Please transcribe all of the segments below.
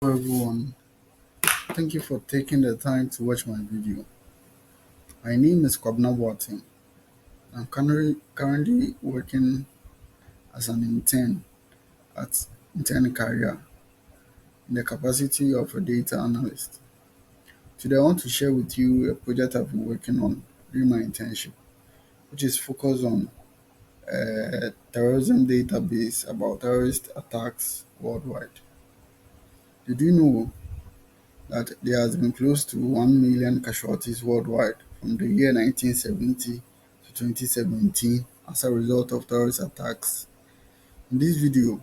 Hello everyone, thank you for taking the time to watch my video. My name is Kwabena Boateng. I'm currently working as an intern at InternCareer in the capacity of a data analyst. Today I want to share with you a project I've been working on during my internship, which is focused on a terrorism database about terrorist attacks worldwide. Did you know that there has been close to 1 million casualties worldwide from the year 1970 to 2017 as a result of terrorist attacks? In this video,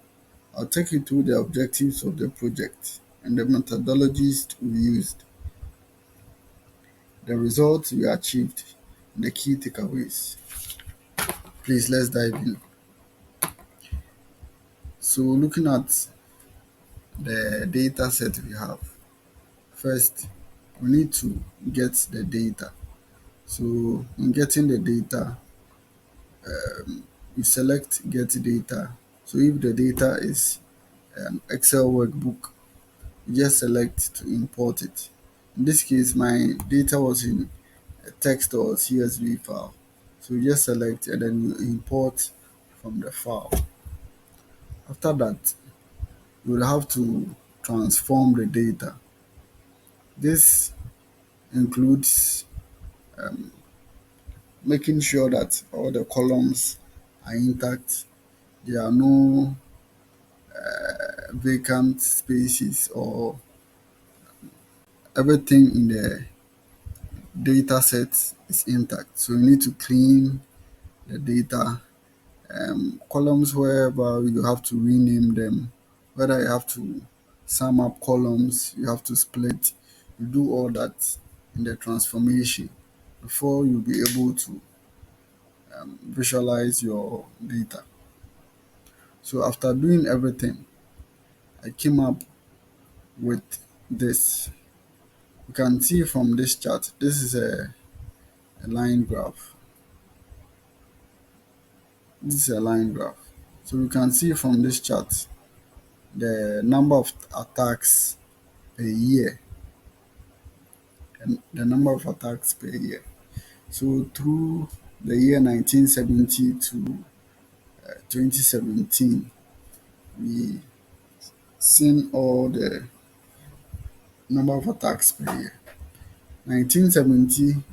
I'll take you through the objectives of the project and the methodologies we used, the results we achieved, and the key takeaways. Please, let's dive in. So, looking at the data set we have, first, we need to get the data. So, in getting the data, you select get data. So if the data is an Excel workbook, you just select to import it. In this case, my data was in a text or CSV file. So you just select and then you import from the file. After that, you will have to transform the data. This includes making sure that all the columns are intact. There are no vacant spaces or everything in the data set is intact. So you need to clean the data columns wherever you have to rename them, whether you have to sum up columns, you have to split, you do all that in the transformation before you'll be able to visualize your data. So after doing everything, I came up with this. You can see from this chart, this is a line graph. This is a line graph. So you can see from this chart the number of attacks per year and the number of attacks per year. So through the year 1970 to 2017, we seen all the number of attacks per year. 1970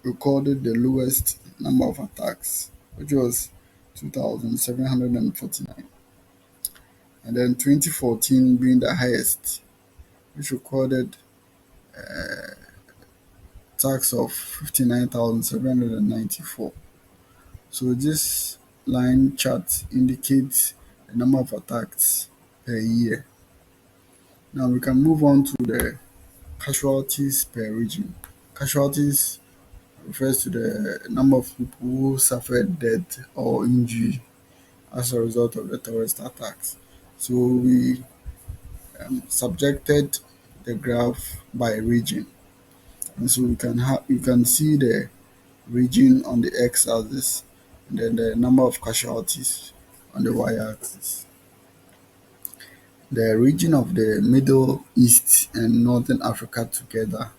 recorded the lowest number of attacks, which was 2,749. And then 2014 being the highest, which recorded tax of 59,794. So this line chart indicates the number of attacks per year. Now we can move on to the casualties per region. Casualties refers to the number of people who suffered death or injury as a result of the terrorist attacks. So we subjected the graph by region, and so you can see the region on the x-axis and then the number of casualties on the y-axis. The region of the Middle East and Northern Africa together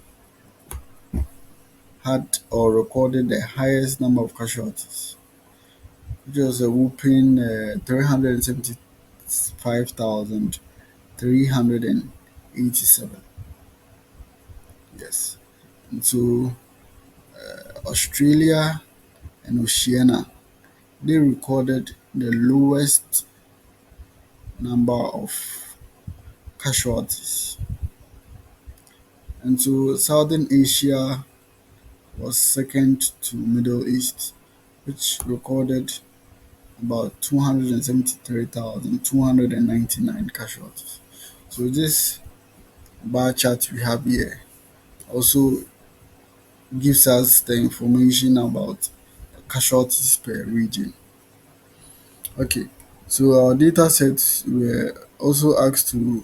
had or recorded the highest number of casualties, which was a whopping 375,387. Yes. And so Australia and Oceania, they recorded the lowest number of casualties. And so Southern Asia was second to Middle East, which recorded about 273,299 casualties. So this bar chart we have here also gives us the information about casualties per region. Okay, so our data sets were also asked to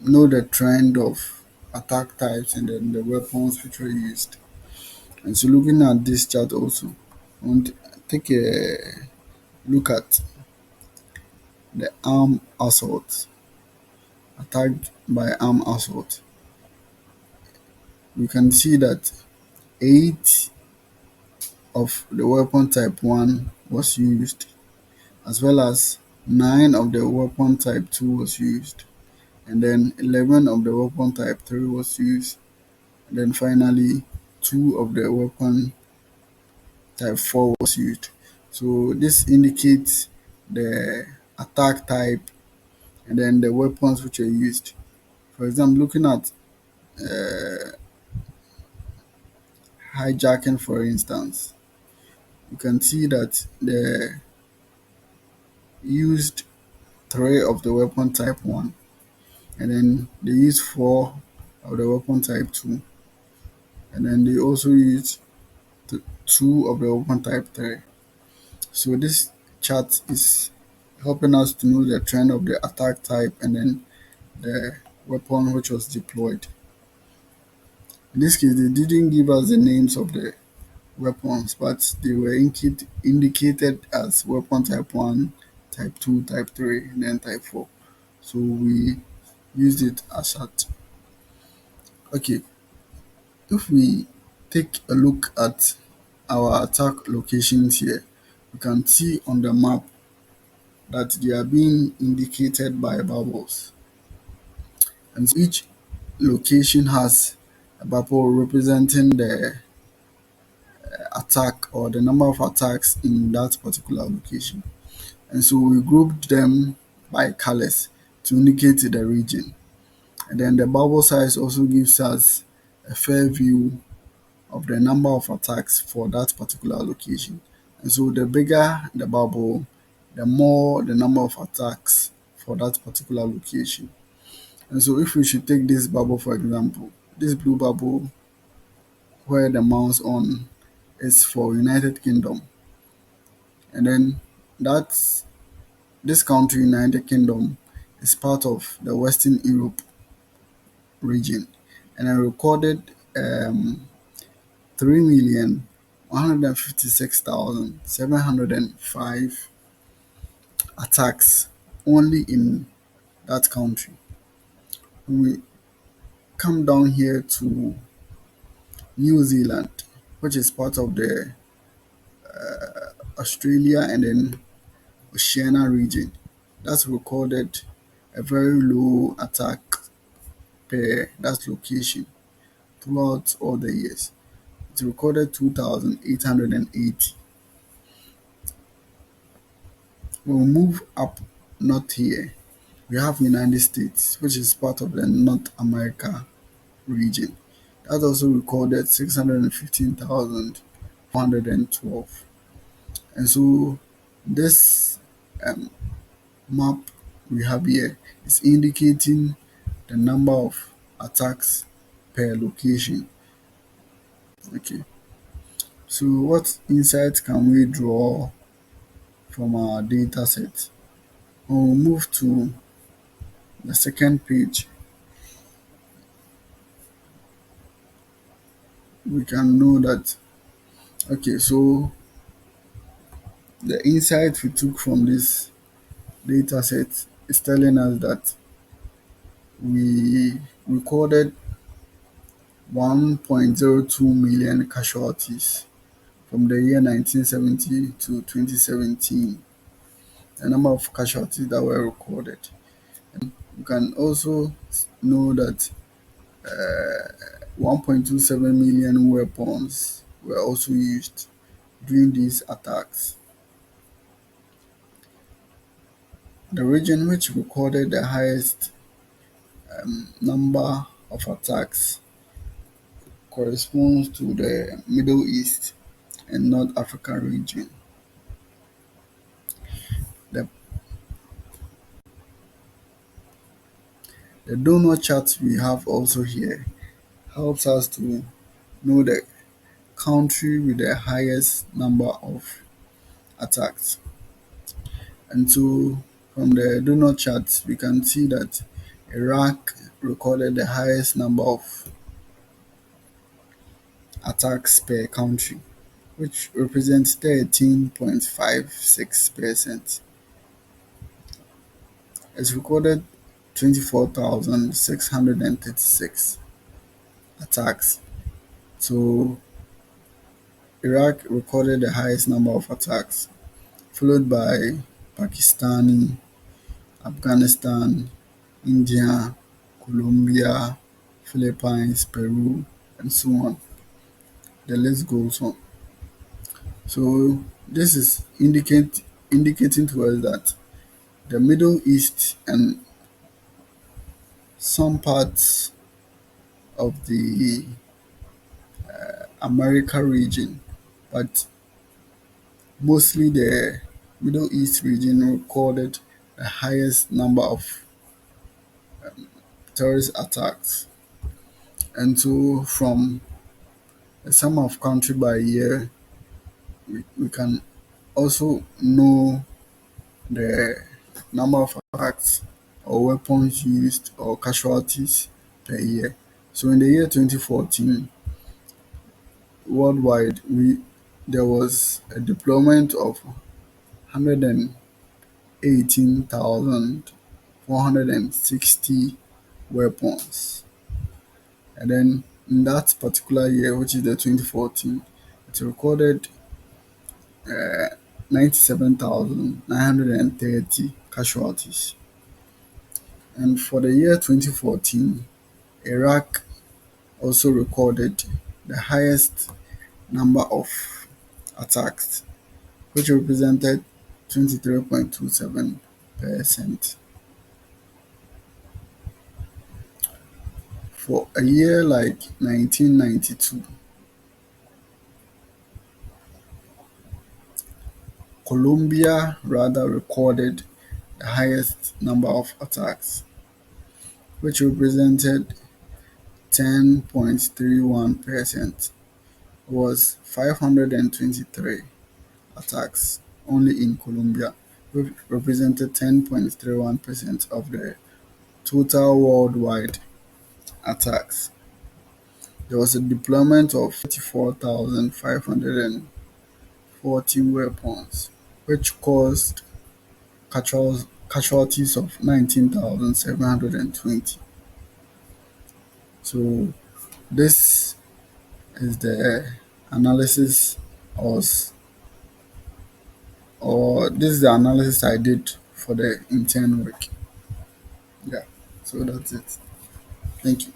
know the trend of attack types and then the weapons which were used. And so looking at this chart also, I want to take a look at the armed assault. attacked by armed assault. We can see that 8 of the weapon type 1 was used, as well as 9 of the weapon type 2 was used, and then 11 of the weapon type 3 was used, and then finally 2 of the weapon type 4 was used. So this indicates the attack type and then the weapons which are used. For example, looking at hijacking, for instance, you can see that they used 3 of the weapon type 1, and then they used 4 of the weapon type 2, and then they also used 2 of the weapon type 3. So this chart is helping us to know the trend of the attack type and then the weapon which was deployed. In this case, they didn't give us the names of the weapons, but they were indicated as weapon type 1, type 2, type 3, and then type 4. So we used it as that. Okay, if we take a look at our attack locations here, we can see on the map that they are being indicated by bubbles. And so each location has a bubble representing the attack or the number of attacks in that particular location. And so we grouped them by colors to indicate the region. And then the bubble size also gives us a fair view of the number of attacks for that particular location. And so the bigger the bubble, the more the number of attacks for that particular location. And so if we should take this bubble for example, this blue bubble where the mouse on is for United Kingdom. And then that's this country, United Kingdom, is part of the Western Europe region. And I recorded 3,156,705 attacks only in that country. When we come down here to New Zealand, which is part of the Australia and then Oceania region, that's recorded a very low attack per that location throughout all the years. It recorded 2,880. When we move up north here, we have United States, which is part of the North America region. That also recorded 615,412. And so this um, map we have here is indicating the number of attacks per location. Okay. So what insights can we draw from our data set? When we move to the second page, we can know that okay, so the insight we took from this data set is telling us that we recorded 1.02 million casualties from the year 1970 to 2017, the number of casualties that were recorded. You can also know that 1.27 million weapons were also used during these attacks. The region which recorded the highest number of attacks corresponds to the Middle East and North Africa region. The, the donor chart we have also here helps us to know the country with the highest number of attacks. And so from the donor chart, we can see that Iraq recorded the highest number of attacks per country, which represents 13.56%. It's recorded 24,636 attacks. So Iraq recorded the highest number of attacks, followed by Pakistan, Afghanistan, India, Colombia, Philippines, Peru, and so on. The list goes on. So this is indicating to us that the Middle East and some parts of the America region, but mostly the Middle East region recorded the highest number of terrorist attacks. And so from the sum of country by year, we can also know the number of attacks or weapons used or casualties per year. So in the year 2014, worldwide, there was a deployment of 118,460 weapons. And then in that particular year, which is the 2014, it recorded 97,930 casualties. And for the year 2014, Iraq also recorded the highest number of attacks, which represented 23.27%. For a year like 1992, Colombia rather recorded the highest number of attacks, which represented 10.31%, was 523 attacks only in Colombia, which represented 10.31% of the total worldwide attacks. There was a deployment of 34,540 weapons, which caused casualties of 19,720. So this is the analysis was or this is the analysis I did for the intern work. Yeah. So that's it. Thank you.